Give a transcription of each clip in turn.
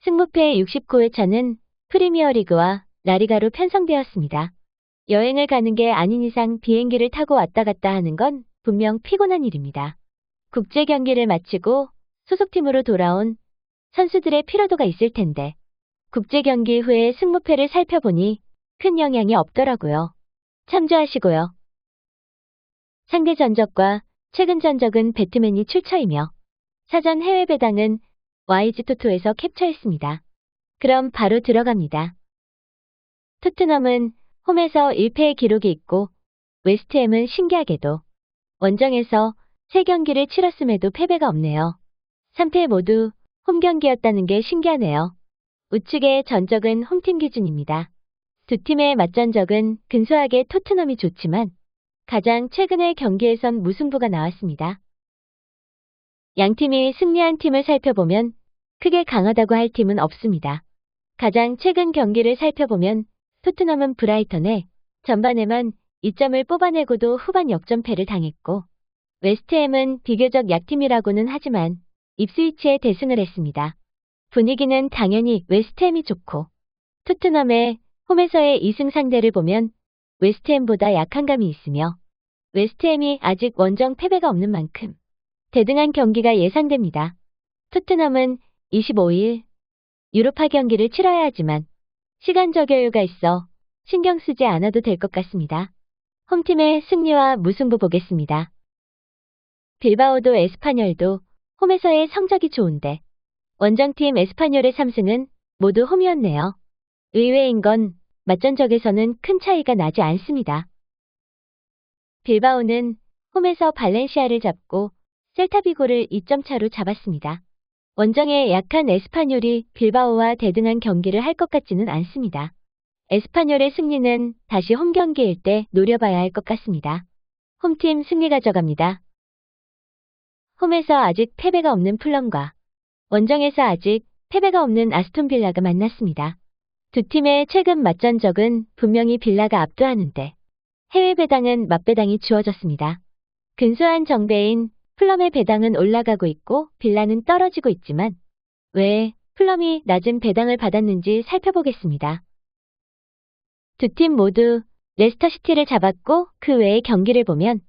승무패 69회차는 프리미어리그와 라리가로 편성되었습니다. 여행을 가는 게 아닌 이상 비행기를 타고 왔다 갔다 하는 건 분명 피곤한 일입니다. 국제 경기를 마치고 소속팀으로 돌아온 선수들의 피로도가 있을 텐데 국제 경기 후에 승무패를 살펴보니 큰 영향이 없더라고요. 참조하시고요. 상대 전적과 최근 전적은 배트맨이 출처이며 사전 해외 배당은 YG토토에서 캡처했습니다. 그럼 바로 들어갑니다. 토트넘은 홈에서 1패의 기록이 있고 웨스트햄은 신기하게도 원정에서 3경기를 치렀음에도 패배가 없네요. 3패 모두 홈 경기였다는 게 신기하네요. 우측의 전적은 홈팀 기준입니다. 두 팀의 맞전적은 근소하게 토트넘이 좋지만 가장 최근의 경기에선 무승부가 나왔습니다. 양팀이 승리한 팀을 살펴보면 크게 강하다고 할 팀은 없습니다. 가장 최근 경기를 살펴보면 토트넘은 브라이턴에 전반에만 2점을 뽑아내고도 후반 역전패를 당했고 웨스트햄은 비교적 약팀이라고는 하지만 입스위치에 대승을 했습니다. 분위기는 당연히 웨스트햄이 좋고 토트넘의 홈에서의 2승 상대를 보면 웨스트햄보다 약한 감이 있으며 웨스트햄이 아직 원정 패배가 없는 만큼 대등한 경기가 예상됩니다. 토트넘은 25일 유로파 경기를 치러야 하지만 시간적 여유가 있어 신경 쓰지 않아도 될 것 같습니다. 홈팀의 승리와 무승부 보겠습니다. 빌바오도 에스파뇰도 홈에서의 성적이 좋은데 원정팀 에스파뇰의 3승은 모두 홈이었네요. 의외인 건 맞전적에서는 큰 차이가 나지 않습니다. 빌바오는 홈에서 발렌시아를 잡고 셀타비고를 2점 차로 잡았습니다. 원정에 약한 에스파뇰이 빌바오와 대등한 경기를 할 것 같지는 않습니다. 에스파뇰의 승리는 다시 홈 경기일 때 노려봐야 할 것 같습니다. 홈팀 승리 가져갑니다. 홈에서 아직 패배가 없는 풀럼과 원정에서 아직 패배가 없는 아스톤 빌라가 만났습니다. 두 팀의 최근 맞전적은 분명히 빌라가 압도하는데 해외 배당은 맞배당이 주어졌습니다. 근소한 정배인 풀럼의 배당은 올라가고 있고 빌라는 떨어지고 있지만 왜 풀럼이 낮은 배당을 받았는지 살펴보겠습니다. 두 팀 모두 레스터시티를 잡았고 그 외의 경기를 보면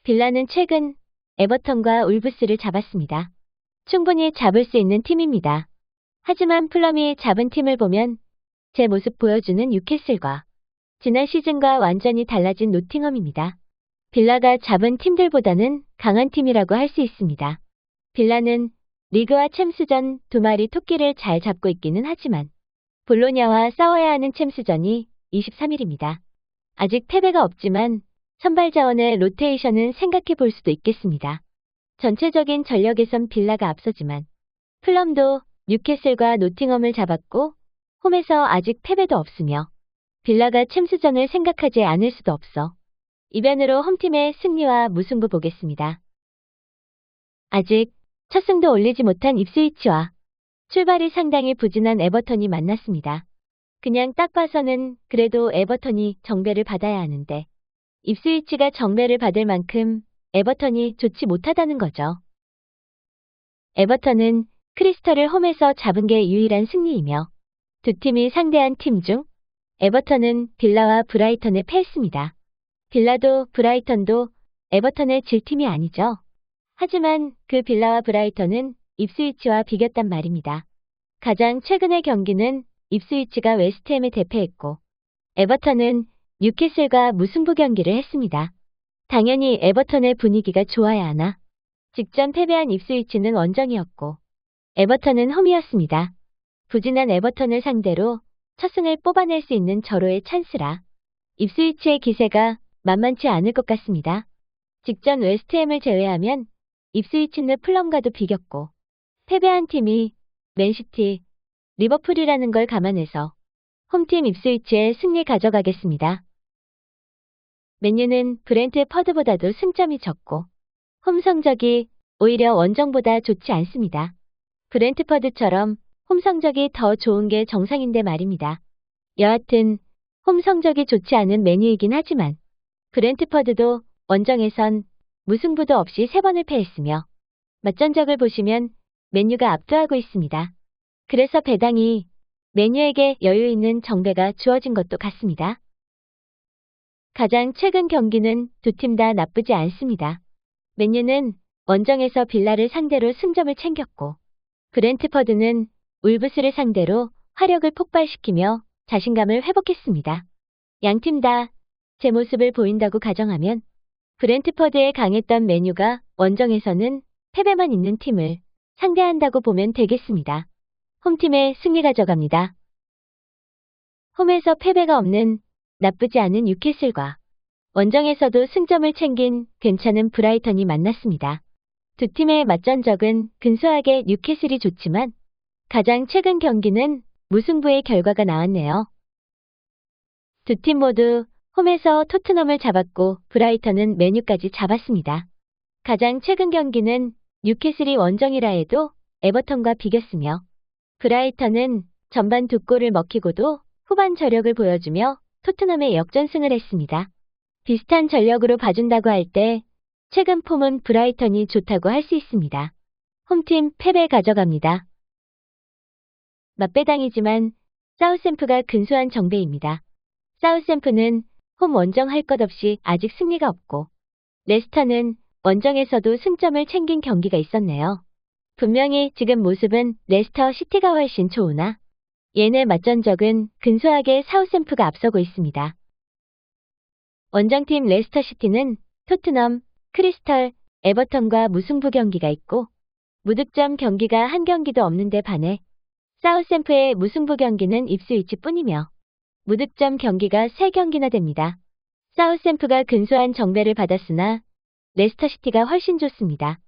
빌라는 최근 에버턴과 울브스를 잡았습니다. 충분히 잡을 수 있는 팀입니다. 하지만 풀럼이 잡은 팀을 보면 제 모습 보여주는 뉴캐슬과 지난 시즌과 완전히 달라진 노팅엄입니다. 빌라가 잡은 팀들보다는 강한 팀이라고 할 수 있습니다. 빌라는 리그와 챔스전 두 마리 토끼를 잘 잡고 있기는 하지만 볼로냐와 싸워야 하는 챔스전이 23일입니다. 아직 패배가 없지만 선발 자원의 로테이션은 생각해 볼 수도 있겠습니다. 전체적인 전력에선 빌라가 앞서지만 풀럼도 뉴캐슬과 노팅엄을 잡았고 홈에서 아직 패배도 없으며 빌라가 챔스전을 생각하지 않을 수도 없어 이변으로 홈팀의 승리와 무승부 보겠습니다. 아직 첫 승도 올리지 못한 입스위치와 출발이 상당히 부진한 에버턴이 만났습니다. 그냥 딱 봐서는 그래도 에버턴이 정배를 받아야 하는데 입스위치가 정배를 받을 만큼 에버턴이 좋지 못하다는 거죠. 에버턴은 크리스털을 홈에서 잡은 게 유일한 승리이며 두 팀이 상대한 팀 중 에버턴은 빌라와 브라이턴에 패했습니다. 빌라도 브라이턴도 에버턴의 질 팀이 아니죠. 하지만 그 빌라와 브라이턴은 입스위치와 비겼단 말입니다. 가장 최근의 경기는 입스위치가 웨스트햄에 대패했고 에버턴은 뉴캐슬과 무승부 경기를 했습니다. 당연히 에버턴의 분위기가 좋아야 하나. 직전 패배한 입스위치는 원정이었고 에버턴은 홈이었습니다. 부진한 에버턴을 상대로 첫 승을 뽑아낼 수 있는 절호의 찬스라 입스위치의 기세가 만만치 않을 것 같습니다. 직전 웨스트햄을 제외하면 입스위치는 풀럼과도 비겼고 패배한 팀이 맨시티, 리버풀이라는 걸 감안해서 홈팀 입스위치의 승리 가져가겠습니다. 맨유는 브렌트퍼드보다도 승점이 적고 홈 성적이 오히려 원정보다 좋지 않습니다. 브렌트퍼드처럼 홈 성적이 더 좋은 게 정상인데 말입니다. 여하튼 홈 성적이 좋지 않은 맨유이긴 하지만 브렌트퍼드도 원정에선 무승부도 없이 3번을 패했으며 맞전적을 보시면 맨유가 압도하고 있습니다. 그래서 배당이 메뉴에게 여유 있는 정배가 주어진 것도 같습니다. 가장 최근 경기는 두 팀 다 나쁘지 않습니다. 맨유는 원정에서 빌라를 상대로 승점을 챙겼고, 브렌트퍼드는 울브스를 상대로 화력을 폭발시키며 자신감을 회복했습니다. 양팀 다 제 모습을 보인다고 가정하면 브렌트퍼드에 강했던 맨유가 원정에서는 패배만 있는 팀을 상대한다고 보면 되겠습니다. 홈팀의 승리 가져갑니다. 홈에서 패배가 없는 나쁘지 않은 뉴캐슬과 원정에서도 승점을 챙긴 괜찮은 브라이턴이 만났습니다. 두 팀의 맞전적은 근소하게 뉴캐슬이 좋지만 가장 최근 경기는 무승부의 결과가 나왔네요. 두 팀 모두 홈에서 토트넘을 잡았고 브라이턴은 맨유까지 잡았습니다. 가장 최근 경기는 뉴캐슬이 원정이라 해도 에버턴과 비겼으며 브라이턴은 전반 2골을 먹히고도 후반 저력을 보여주며 토트넘에 역전승을 했습니다. 비슷한 전력으로 봐준다고 할 때 최근 폼은 브라이턴이 좋다고 할 수 있습니다. 홈팀 패배 가져갑니다. 맞배당이지만 사우샘프가 근소한 정배입니다. 사우샘프는 홈 원정 할 것 없이 아직 승리가 없고 레스터는 원정에서도 승점을 챙긴 경기가 있었네요. 분명히 지금 모습은 레스터 시티가 훨씬 좋으나 얘네 맞전적은 근소하게 사우샘프가 앞서고 있습니다. 원정팀 레스터 시티는 토트넘, 크리스털, 에버턴과 무승부 경기가 있고 무득점 경기가 한 경기도 없는데 반해 사우샘프의 무승부 경기는 입스위치뿐이며 무득점 경기가 3경기나 됩니다. 사우샘프가 근소한 정배를 받았으나 레스터시티가 훨씬 좋습니다.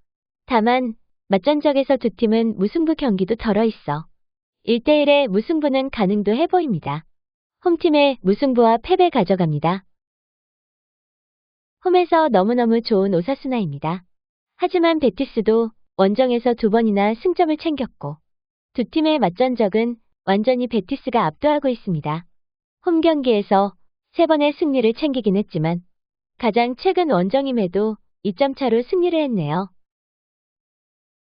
다만 맞전적에서 두 팀은 무승부 경기도 덜어 있어 1대1의 무승부는 가능도 해 보입니다. 홈팀의 무승부와 패배 가져갑니다. 홈에서 너무너무 좋은 오사수나입니다. 하지만 베티스도 원정에서 2번이나 승점을 챙겼고 두 팀의 맞전적은 완전히 베티스가 압도하고 있습니다. 홈 경기에서 3번의 승리를 챙기긴 했지만 가장 최근 원정임에도 2점 차로 승리를 했네요.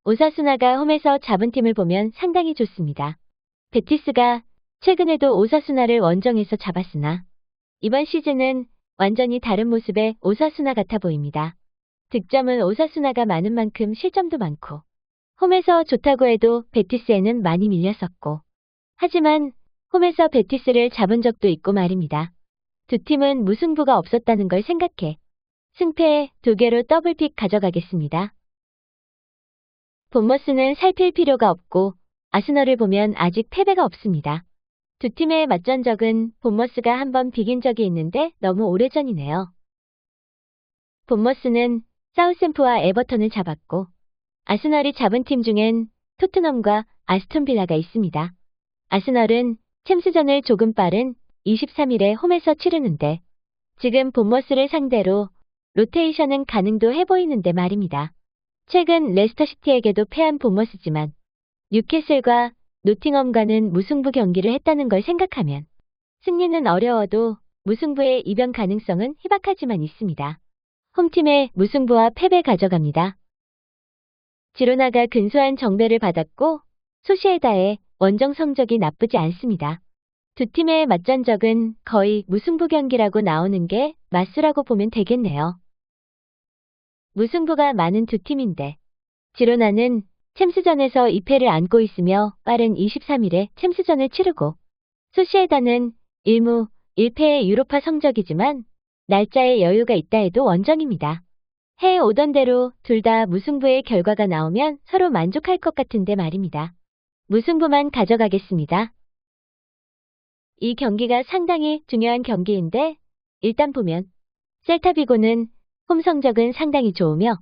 오사수나가 홈에서 잡은 팀을 보면 상당히 좋습니다. 베티스가 최근에도 오사수나를 원정에서 잡았으나 이번 시즌은 완전히 다른 모습의 오사수나 같아 보입니다. 득점은 오사수나가 많은 만큼 실점도 많고 홈에서 좋다고 해도 베티스에는 많이 밀렸었고 하지만 홈에서 베티스를 잡은 적도 있고 말입니다. 두 팀은 무승부가 없었다는 걸 생각해 승패 2개로 더블픽 가져가겠습니다. 본머스는 살필 필요가 없고 아스널을 보면 아직 패배가 없습니다. 두 팀의 맞전적은 본머스가 한번 비긴 적이 있는데 너무 오래전이네요. 본머스는 사우샘프와 에버턴을 잡았고 아스널이 잡은 팀 중엔 토트넘과 아스톤빌라가 있습니다. 아스널은 챔스전을 조금 빠른 23일에 홈에서 치르는데 지금 본머스를 상대로 로테이션은 가능도 해 보이는데 말입니다. 최근 레스터시티에게도 패한 본머스지만 뉴캐슬과 노팅엄과는 무승부 경기를 했다는 걸 생각하면 승리는 어려워도 무승부의 이변 가능성은 희박하지만 있습니다. 홈팀의 무승부와 패배 가져갑니다. 지로나가 근소한 정배를 받았고 소시에다의 원정 성적이 나쁘지 않습니다. 두 팀의 맞전적은 거의 무승부 경기라고 나오는 게 맞수라고 보면 되겠네요. 무승부가 많은 두 팀인데 지로나는 챔스전에서 2패를 안고 있으며 빠른 23일에 챔스전을 치르고 소시에다는 1무 1패의 유로파 성적이지만 날짜에 여유가 있다 해도 원정입니다. 해 오던 대로 둘 다 무승부의 결과가 나오면 서로 만족할 것 같은데 말입니다. 무승부만 가져가겠습니다. 이 경기가 상당히 중요한 경기인데 일단 보면 셀타비고는 홈 성적은 상당히 좋으며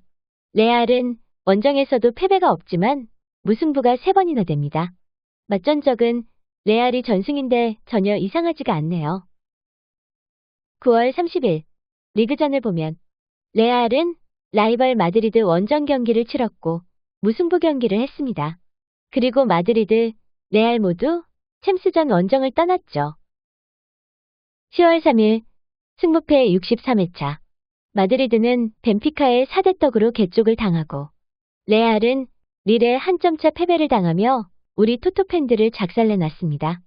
레알은 원정에서도 패배가 없지만 무승부가 3번이나 됩니다. 맞전적은 레알이 전승인데 전혀 이상하지가 않네요. 9월 30일 리그전을 보면 레알은 라이벌 마드리드 원정 경기를 치렀고 무승부 경기를 했습니다. 그리고 마드리드, 레알 모두 챔스전 원정을 떠났죠. 10월 3일 승무패 63회차 마드리드는 벤피카의 4대 떡으로 개쪽을 당하고 레알은 릴에 한 점차 패배를 당하며 우리 토토 팬들을 작살내놨습니다.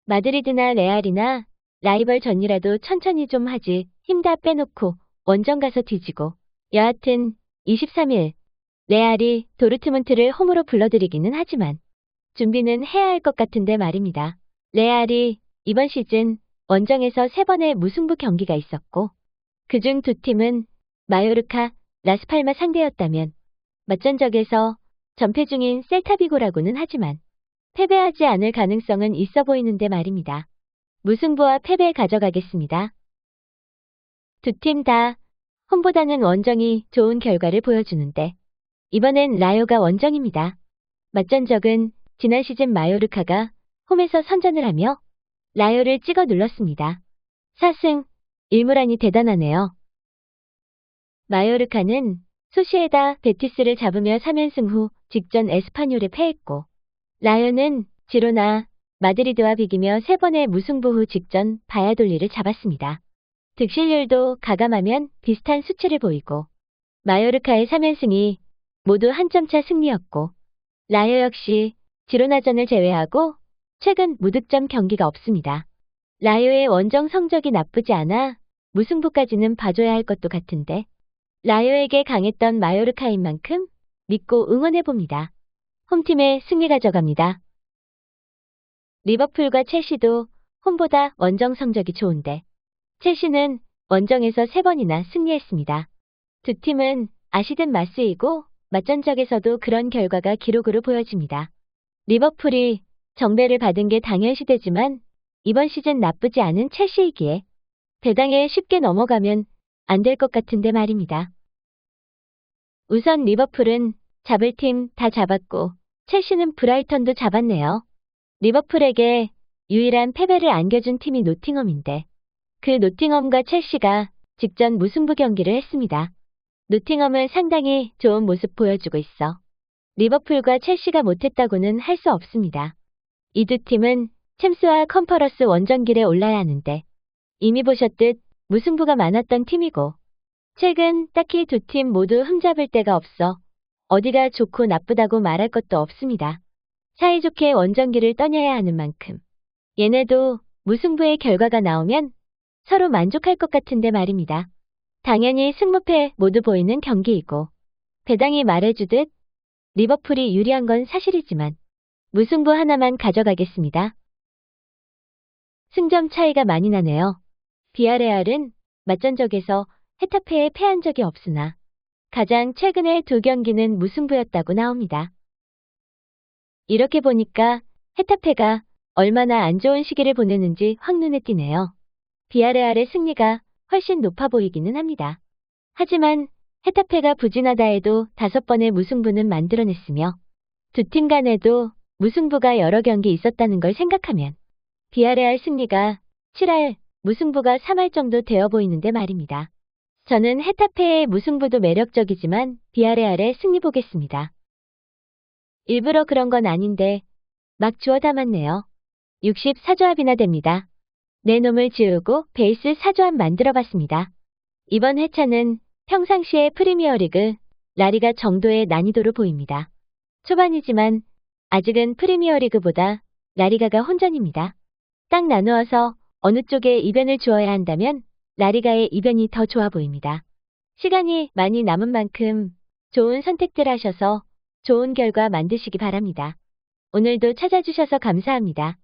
마드리드나 레알이나 라이벌 전이라도 천천히 좀 하지 힘 다 빼놓고 원정 가서 뒤지고. 여하튼 23일 레알이 도르트문트를 홈으로 불러들이기는 하지만 준비는 해야 할 것 같은데 말입니다. 레알이 이번 시즌 원정에서 3번의 무승부 경기가 있었고 그중 2팀은 마요르카, 라스팔마 상대였다면 맞전적에서 전패 중인 셀타비고라고는 하지만 패배하지 않을 가능성은 있어 보이는데 말입니다. 무승부와 패배 가져가겠습니다. 2팀 다 홈보다는 원정이 좋은 결과를 보여주는데 이번엔 라요가 원정입니다. 맞전적은 지난 시즌 마요르카가 홈에서 선전을 하며 라요를 찍어 눌렀습니다. 4승 1무란이 대단하네요. 마요르카는 소시에다 베티스를 잡으며 3연승 후 직전 에스파뇰에 패했고 라요는 지로나, 마드리드와 비기며 3번의 무승부 후 직전 바야돌리를 잡았습니다. 득실률도 가감하면 비슷한 수치를 보이고 마요르카의 3연승이 모두 한 점 차 승리였고 라요 역시 지로나전을 제외하고 최근 무득점 경기가 없습니다. 라요의 원정 성적이 나쁘지 않아 무승부까지는 봐줘야 할 것도 같은데 라요에게 강했던 마요르카인 만큼 믿고 응원해봅니다. 홈팀의 승리 가져갑니다. 리버풀과 첼시도 홈보다 원정 성적이 좋은데 첼시는 원정에서 3번이나 승리했습니다. 2팀은 아시든 마스이고 맞전적에서도 그런 결과가 기록으로 보여집니다. 리버풀이 정배를 받은 게 당연시되지만 이번 시즌 나쁘지 않은 첼시이기에 배당에 쉽게 넘어가면 안 될 것 같은데 말입니다. 우선 리버풀은 잡을 팀 다 잡았고 첼시는 브라이턴도 잡았네요. 리버풀에게 유일한 패배를 안겨준 팀이 노팅엄인데 그 노팅엄과 첼시가 직전 무승부 경기를 했습니다. 노팅엄은 상당히 좋은 모습 보여주고 있어 리버풀과 첼시가 못했다고는 할 수 없습니다. 이 두 팀은 챔스와 컨퍼런스 원정길에 올라야 하는데 이미 보셨듯 무승부가 많았던 팀이고 최근 딱히 두 팀 모두 흠잡을 데가 없어 어디가 좋고 나쁘다고 말할 것도 없습니다. 사이좋게 원정길을 떠나야 하는 만큼 얘네도 무승부의 결과가 나오면 서로 만족할 것 같은데 말입니다. 당연히 승무패 모두 보이는 경기이고 배당이 말해주듯 리버풀이 유리한 건 사실이지만 무승부 하나만 가져가겠습니다. 승점 차이가 많이 나네요. 비아레알은 맞전적에서 헤타페에 패한 적이 없으나 가장 최근의 2경기는 무승부였다고 나옵니다. 이렇게 보니까 헤타페가 얼마나 안 좋은 시기를 보내는지 확 눈에 띄네요. 비아레알의 승리가 훨씬 높아 보이기는 합니다. 하지만 헤타페가 부진하다 해도 5번의 무승부는 만들어냈으며 두 팀 간에도 무승부가 여러 경기 있었다는 걸 생각하면 비아레알 승리가 7할, 무승부가 3할 정도 되어 보이는데 말입니다. 저는 헤타페의 무승부도 매력적이지만 비아레알의 승리 보겠습니다. 일부러 그런 건 아닌데 막 주워 담았네요. 64조합이나 됩니다. 내 놈을 지우고 베이스 4조합 만들어봤습니다. 이번 회차는 평상시의 프리미어리그, 라리가 정도의 난이도로 보입니다. 초반이지만 아직은 프리미어리그보다 라리가가 혼전입니다. 딱 나누어서 어느 쪽에 이변을 주어야 한다면 라리가의 이변이 더 좋아 보입니다. 시간이 많이 남은 만큼 좋은 선택들 하셔서 좋은 결과 만드시기 바랍니다. 오늘도 찾아주셔서 감사합니다.